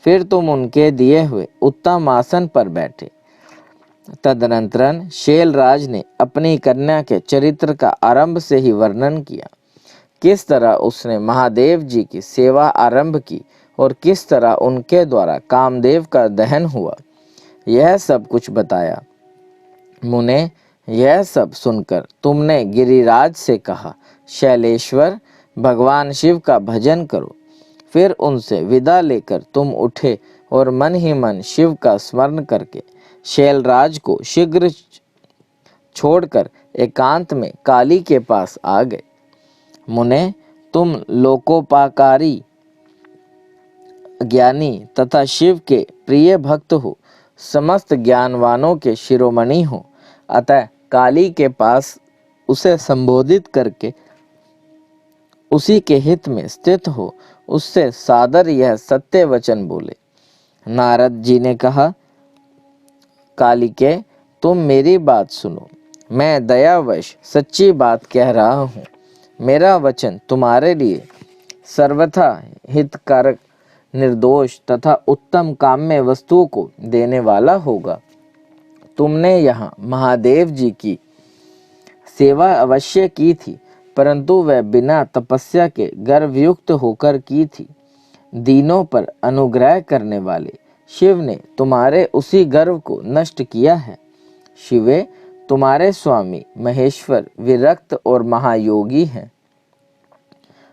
फिर तुम उनके दिए हुए उत्तम आसन पर बैठे। तदनंतरन शैलराज ने अपनी कन्या के चरित्र का आरंभ से ही वर्णन किया। किस तरह उसने महादेव जी की सेवा आरंभ की और किस तरह उनके द्वारा कामदेव का दहन हुआ, यह सब कुछ बताया। मुने, यह सब सुनकर तुमने गिरिराज से कहा, शैलेश्वर भगवान शिव का भजन करो। फिर उनसे विदा लेकर तुम उठे और मन ही मन शिव का स्मरण करके शैलराज को शीघ्र छोड़कर एकांत में काली के पास आ गए। मुने, तुम लोकोपकारी ज्ञानी तथा शिव के प्रिय भक्त हो, समस्त ज्ञानवानों के शिरोमणि हो, अतः काली के पास उसे संबोधित करके उसी के हित में स्थित हो उससे सादर यह सत्य वचन बोले। नारद जी ने कहा, कालिके तुम मेरी बात सुनो। मैं दयावश सच्ची बात कह रहा हूँ। मेरा वचन तुम्हारे लिए सर्वथा हितकारक, निर्दोष तथा उत्तम काम्य वस्तुओं को देने वाला होगा। तुमने यहाँ महादेव जी की सेवा अवश्य की थी, परंतु वह बिना तपस्या के गर्वयुक्त होकर की थी। दीनों पर अनुग्रह करने वाले शिव ने तुम्हारे उसी गर्व को नष्ट किया है। शिवे, तुम्हारे स्वामी महेश्वर विरक्त और महायोगी हैं।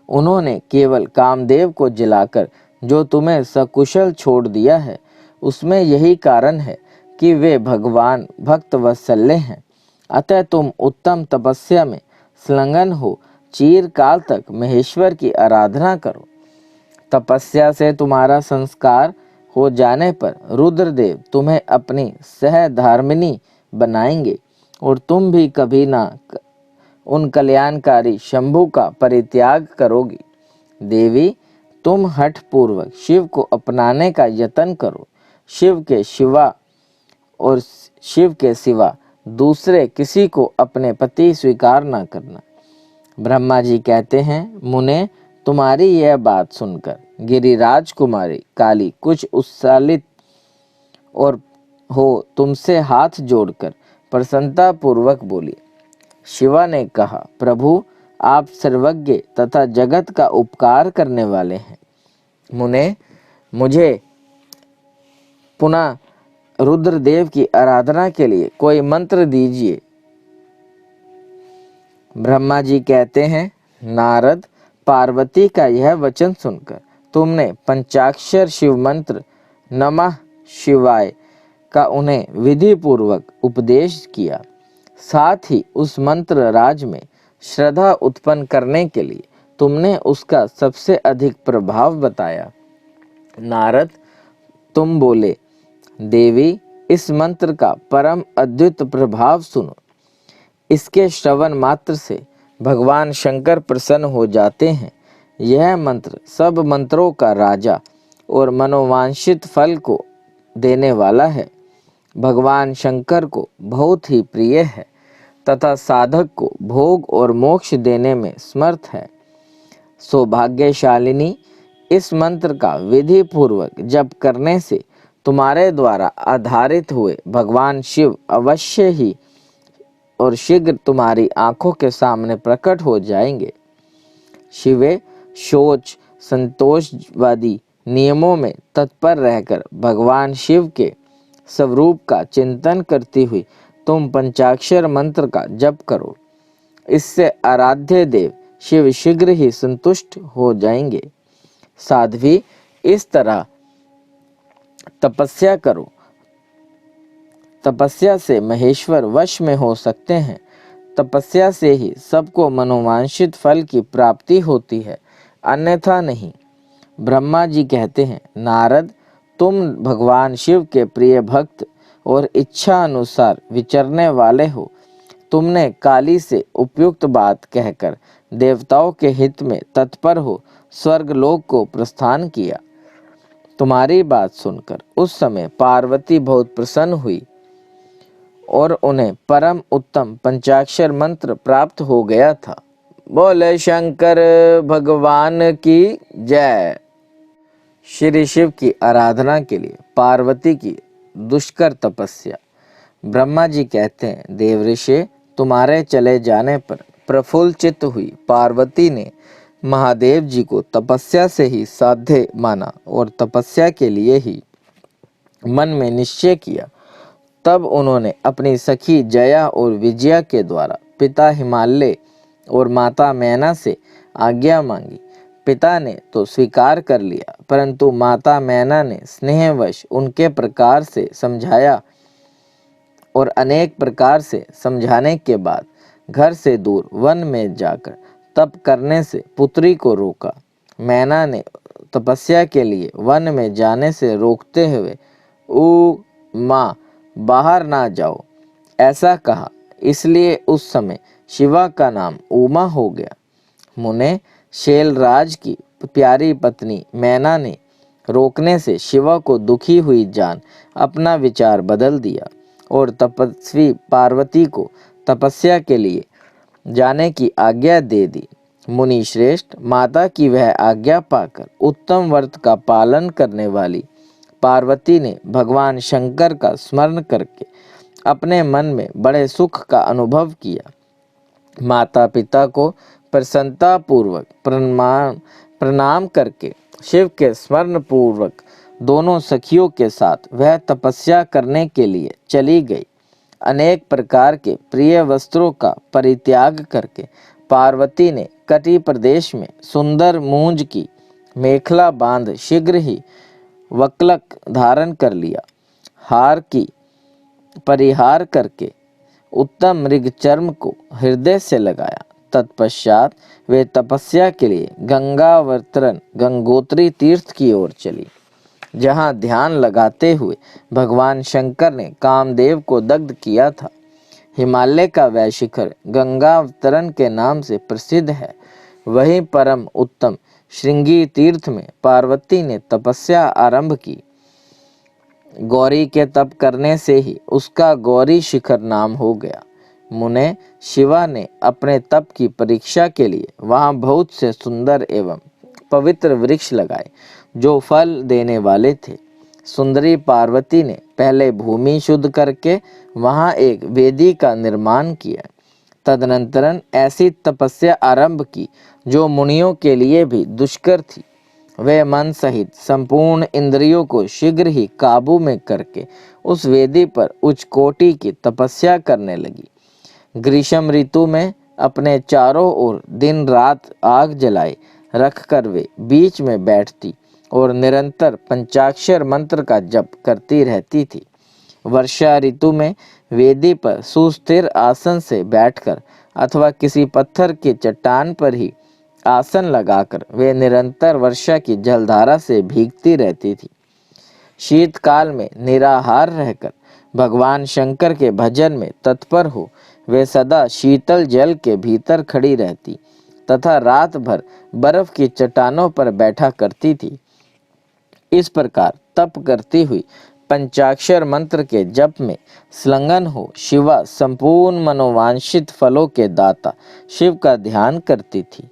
उन्होंने केवल कामदेव को जिलाकर जो तुम्हें सकुशल छोड़ दिया है, उसमें यही कारण है कि वे भगवान भक्त वत्सल्य हैं। अतः तुम उत्तम तपस्या में संलग्न हो चिरकाल तक महेश्वर की आराधना करो। तपस्या से तुम्हारा संस्कार हो जाने पर रुद्रदेव तुम्हें अपनी सहधर्मिणी बनाएंगे और तुम भी कभी ना उन कल्याणकारी शंभु का परित्याग करोगी। देवी, तुम हठ पूर्वक शिव को अपनाने का यत्न करो। शिव के सिवा दूसरे किसी को अपने पति स्वीकार न करना। ब्रह्मा जी कहते हैं, मुने, तुम्हारी यह बात सुनकर गिरिराज कुमारी काली कुछ उत्साहित और हो तुमसे हाथ जोड़कर प्रसन्नता पूर्वक बोली। शिवा ने कहा, प्रभु, आप सर्वज्ञ तथा जगत का उपकार करने वाले हैं। मुने, मुझे पुनः रुद्रदेव की आराधना के लिए कोई मंत्र दीजिए। ब्रह्मा जी कहते हैं, नारद, पार्वती का यह वचन सुनकर तुमने पंचाक्षर शिव मंत्र नमः शिवाय का उन्हें विधि पूर्वक उपदेश किया। साथ ही उस मंत्र राज में श्रद्धा उत्पन्न करने के लिए तुमने उसका सबसे अधिक प्रभाव बताया। नारद, तुम बोले, देवी, इस मंत्र का परम अद्भुत प्रभाव सुनो। इसके श्रवण मात्र से भगवान शंकर प्रसन्न हो जाते हैं। यह मंत्र सब मंत्रों का राजा और मनोवांछित फल को देने वाला है। भगवान शंकर को बहुत ही प्रिय है तथा साधक को भोग और मोक्ष देने में समर्थ है। सौभाग्यशालिनी, इस मंत्र का विधि पूर्वक जप करने से तुम्हारे द्वारा आधारित हुए भगवान शिव अवश्य ही और शीघ्र तुम्हारी आंखों के सामने प्रकट हो जाएंगे। शिवे, शौच संतोषवादी नियमों में तत्पर रहकर भगवान शिव के स्वरूप का चिंतन करती हुई तुम पंचाक्षर मंत्र का जप करो। इससे आराध्य देव शिव शीघ्र ही संतुष्ट हो जाएंगे। साध्वी, इस तरह तपस्या करो। तपस्या से महेश्वर वश में हो सकते हैं। तपस्या से ही सबको मनोवांछित फल की प्राप्ति होती है, अन्यथा नहीं। ब्रह्मा जी कहते हैं, नारद, तुम भगवान शिव के प्रिय भक्त और इच्छा अनुसार विचरने वाले हो। तुमने काली से उपयुक्त बात कहकर देवताओं के हित में तत्पर हो स्वर्गलोक को प्रस्थान किया। तुम्हारी बात सुनकर उस समय पार्वती बहुत प्रसन्न हुई और उन्हें परम उत्तम पंचाक्षर मंत्र प्राप्त हो गया था। बोले शंकर भगवान की जय। श्री शिव की आराधना के लिए पार्वती की दुष्कर तपस्या। ब्रह्मा जी कहते हैं, देवऋषि, तुम्हारे चले जाने पर प्रफुल्ल चित्त हुई पार्वती ने महादेव जी को तपस्या से ही साध्य माना और तपस्या के लिए ही मन में निश्चय किया। तब उन्होंने अपनी सखी जया और विजया के द्वारा पिता हिमालय और माता मैना से आज्ञा मांगी। पिता ने तो स्वीकार कर लिया, परंतु माता मैना ने स्नेहवश उनके प्रकार से समझाया और अनेक प्रकार से समझाने के बाद घर से दूर वन में जाकर तप करने से पुत्री को रोका। मैना ने तपस्या के लिए वन में जाने से रोकते हुए, ओ माँ, बाहर ना जाओ, ऐसा कहा। इसलिए उस समय शिवा का नाम उमा हो गया। मुने, शैलराज की प्यारी पत्नी मैना ने रोकने से शिवा को दुखी हुई जान अपना विचार बदल दिया और तपस्वी पार्वती को तपस्या के लिए जाने की आज्ञा दे दी। मुनि श्रेष्ठ, माता की वह आज्ञा पाकर उत्तम व्रत का पालन करने वाली पार्वती ने भगवान शंकर का स्मरण करके अपने मन में बड़े सुख का अनुभव किया। माता पिता को प्रसन्नता पूर्वक प्रणाम करके शिव के स्मरण पूर्वक दोनों सखियों के साथ वह तपस्या करने के लिए चली गई। अनेक प्रकार के प्रिय वस्त्रों का परित्याग करके पार्वती ने कटी प्रदेश में सुंदर मूंज की मेखला बांध शीघ्र ही वक्लक धारण कर लिया। हार की परिहार करके उत्तम मृग चर्म को हृदय से लगाया। तत्पश्चात वे तपस्या के लिए गंगोत्री तीर्थ की ओर चली, जहाँ ध्यान लगाते हुए भगवान शंकर ने कामदेव को दग्ध किया था। हिमालय का वह शिखर गंगावतरण के नाम से प्रसिद्ध है। वहीं परम उत्तम श्रृंगी तीर्थ में पार्वती ने तपस्या आरंभ की। गौरी के तप करने से ही उसका गौरी शिखर नाम हो गया। मुने शिवा ने अपने तप की परीक्षा के लिए वहां बहुत से सुंदर एवं पवित्र वृक्ष लगाए, जो फल देने वाले थे। सुंदरी पार्वती ने पहले भूमि शुद्ध करके वहां एक वेदी का निर्माण किया। तदनंतर ऐसी तपस्या आरंभ की जो मुनियों के लिए भी दुष्कर थी। वे मन सहित संपूर्ण इंद्रियों को शीघ्र ही काबू में करके उस वेदी पर उच्च कोटि की तपस्या करने लगी। ग्रीष्म ऋतु में अपने चारों ओर दिन रात आग जलाए रखकर वे बीच में बैठती और निरंतर पंचाक्षर मंत्र का जप करती रहती थी। वर्षा ऋतु में वेदी पर सुस्थिर आसन से बैठकर अथवा किसी पत्थर की चट्टान पर ही आसन लगाकर वे निरंतर वर्षा की जलधारा से भीगती रहती थी। शीतकाल में निराहार रहकर भगवान शंकर के भजन में तत्पर हो वे सदा शीतल जल के भीतर खड़ी रहती तथा रात भर बर्फ की चट्टानों पर बैठा करती थी। इस प्रकार तप करती हुई पंचाक्षर मंत्र के जप में संलग्न हो शिवा संपूर्ण मनोवांछित फलों के दाता शिव का ध्यान करती थी।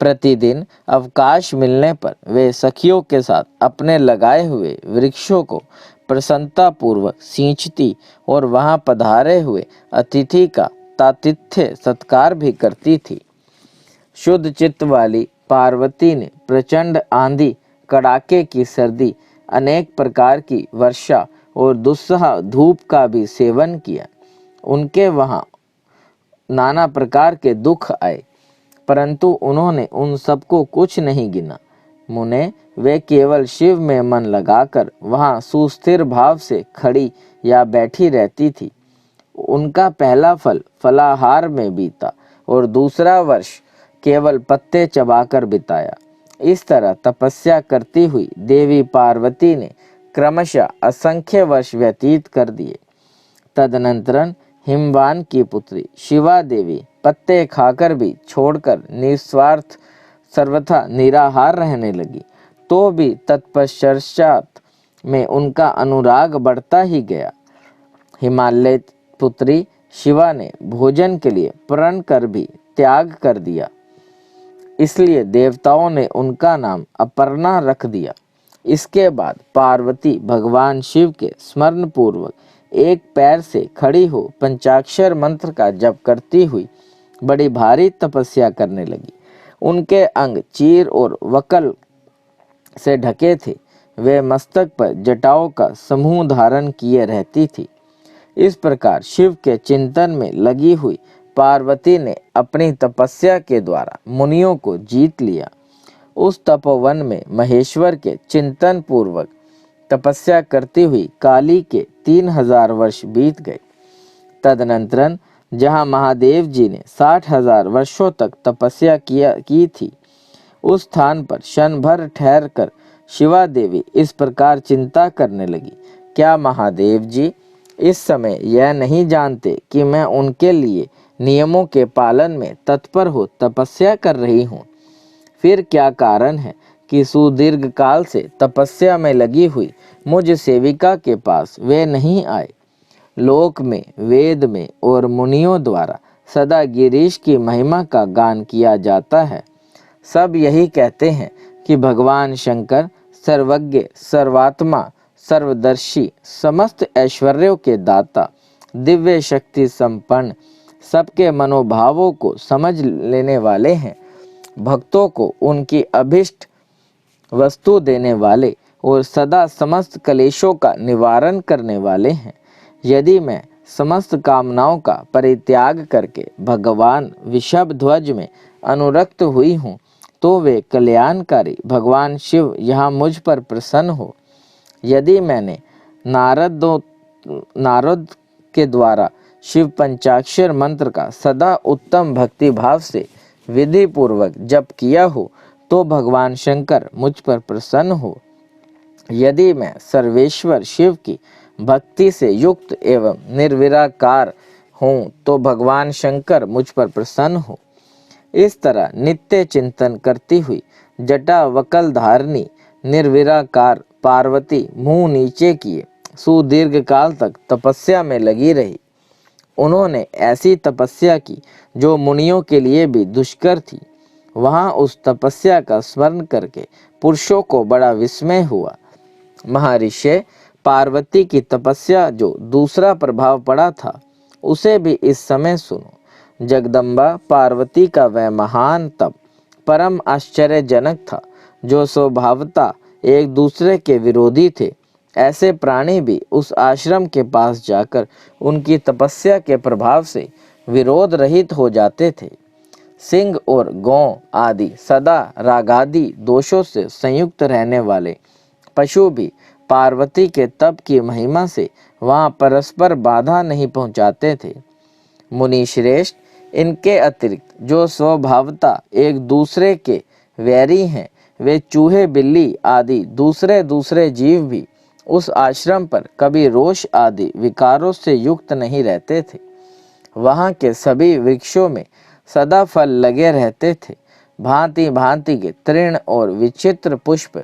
प्रतिदिन अवकाश मिलने पर वे सखियों के साथ अपने लगाए हुए वृक्षों को प्रसन्नता पूर्वक सींचती और वहां पधारे हुए अतिथि का तातिथ्य सत्कार भी करती थी। शुद्ध चित्त वाली पार्वती ने प्रचंड आंधी, कड़ाके की सर्दी, अनेक प्रकार की वर्षा और दुस्सह धूप का भी सेवन किया। उनके वहां नाना प्रकार के दुख आए, परंतु उन्होंने उन सबको कुछ नहीं गिना। मुने वे केवल शिव में मन लगाकर वहां सुस्थिर भाव से खड़ी या बैठी रहती थी। उनका पहला फल फलाहार में बीता और दूसरा वर्ष केवल पत्ते चबाकर बिताया। इस तरह तपस्या करती हुई देवी पार्वती ने क्रमशः असंख्य वर्ष व्यतीत कर दिए। तदनंतर हिमवान की पुत्री शिवा देवी पत्ते खाकर भी छोड़कर निस्वार्थ सर्वथा निराहार रहने लगी। तो भी तत्पश्चात में उनका अनुराग बढ़ता ही गया। हिमालय पुत्री शिवा ने भोजन के लिए प्रण कर भी त्याग कर दिया, इसलिए देवताओं ने उनका नाम अपर्णा रख दिया। इसके बाद पार्वती भगवान शिव के स्मरण पूर्वक एक पैर से खड़ी हो पंचाक्षर मंत्र का जप करती हुई बड़ी भारी तपस्या करने लगी। उनके अंग चीर और वकल से ढके थे। वे मस्तक पर जटाओं का समूह धारण किए रहती थी। इस प्रकार शिव के चिंतन में लगी हुई पार्वती ने अपनी तपस्या के द्वारा मुनियों को जीत लिया। उस तपोवन में महेश्वर के चिंतन पूर्वक तपस्या करती हुई काली के 3000 वर्ष बीत गए। तदनंतर जहाँ महादेव जी ने 60,000 वर्षों तक तपस्या की थी, उस स्थान पर क्षण भर ठहर कर शिवा देवी इस प्रकार चिंता करने लगी, क्या महादेव जी इस समय यह नहीं जानते कि मैं उनके लिए नियमों के पालन में तत्पर हो तपस्या कर रही हूँ? फिर क्या कारण है कि सुदीर्घ काल से तपस्या में लगी हुई मुझ सेविका के पास वे नहीं आए? लोक में, वेद में और मुनियों द्वारा सदा गिरीश की महिमा का गान किया जाता है। सब यही कहते हैं कि भगवान शंकर सर्वज्ञ, सर्वात्मा, सर्वदर्शी, समस्त ऐश्वर्यों के दाता, दिव्य शक्ति संपन्न, सबके मनोभावों को समझ लेने वाले हैं, भक्तों को उनकी अभिष्ट वस्तु देने वाले और सदा समस्त क्लेशों का निवारण करने वाले हैं। यदि मैं समस्त कामनाओं का परित्याग करके भगवान वृषभ ध्वज में अनुरक्त हुई हूँ, तो वे कल्याणकारी भगवान शिव यहाँ मुझ पर प्रसन्न हो। यदि मैंने नारद के द्वारा शिव पंचाक्षर मंत्र का सदा उत्तम भक्ति भाव से विधि पूर्वक जप किया हो तो भगवान शंकर मुझ पर प्रसन्न हो। यदि मैं सर्वेश्वर शिव की भक्ति से युक्त एवं निर्विराकार हूँ तो भगवान शंकर मुझ पर प्रसन्न हो। इस तरह नित्य चिंतन करती हुई जटा वकल धारणी निर्विराकार पार्वती मुंह नीचे किए सुदीर्घ काल तक तपस्या में लगी रही। उन्होंने ऐसी तपस्या की जो मुनियों के लिए भी दुष्कर थी। वहां उस तपस्या का स्मरण करके पुरुषों को बड़ा विस्मय हुआ। महर्षि पार्वती की तपस्या जो दूसरा प्रभाव पड़ा था उसे भी इस समय सुनो। जगदम्बा पार्वती का वह महान तप परम आश्चर्यजनक था जो स्वभावतः एक दूसरे के विरोधी थे। ऐसे प्राणी भी उस आश्रम के पास जाकर उनकी तपस्या के प्रभाव से विरोध रहित हो जाते थे। सिंह और गौ आदि सदा रागादि दोषों से संयुक्त रहने वाले पशु भी पार्वती के तप की महिमा से वहां परस्पर बाधा नहीं पहुंचाते थे। मुनि श्रेष्ठ, इनके अतिरिक्त जो स्वभावतः एक दूसरे के वैरी हैं, वे चूहे बिल्ली आदि दूसरे जीव भी उस आश्रम पर कभी रोष आदि विकारों से युक्त नहीं रहते थे। वहां के सभी वृक्षों में सदा फल लगे रहते थे। भांति भांति के तृण और विचित्र पुष्प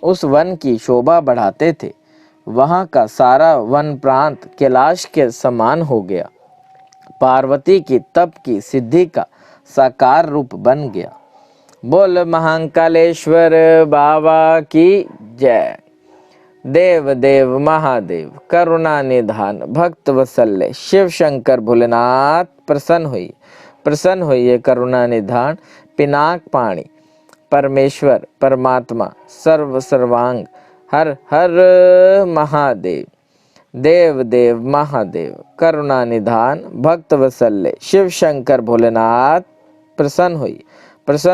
उस वन की शोभा बढ़ाते थे। वहां का सारा वन प्रांत कैलाश के समान हो गया। पार्वती की तप की सिद्धि का साकार रूप बन गया। बोल महाकालेश्वर बाबा की जय। देव देव महादेव करुणा निधान भक्त वत्सल्य शिव शंकर भोलेनाथ प्रसन्न होइए करुणा निधान पिनाक पाणी परमेश्वर परमात्मा सर्व सर्वांग हर हर महादेव। देव देव महादेव करुणा निधान भक्त वत्सल्य शिव शंकर भोलेनाथ प्रसन्न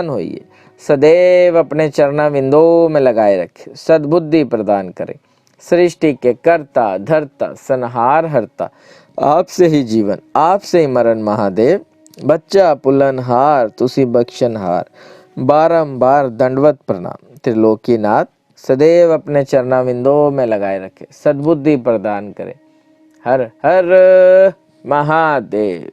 होइए सदैव अपने चरणाविंदों में लगाए रखे, सद्बुद्धि प्रदान करे। सृष्टि के कर्ता धर्ता संहार हरता आपसे ही जीवन आपसे ही मरण महादेव। बच्चा पुलनहार तुसी बख्शनहार बारंबार दंडवत प्रणाम। त्रिलोकीनाथ सदैव अपने चरणाविंदों में लगाए रखे, सद्बुद्धि प्रदान करे। हर हर महादेव।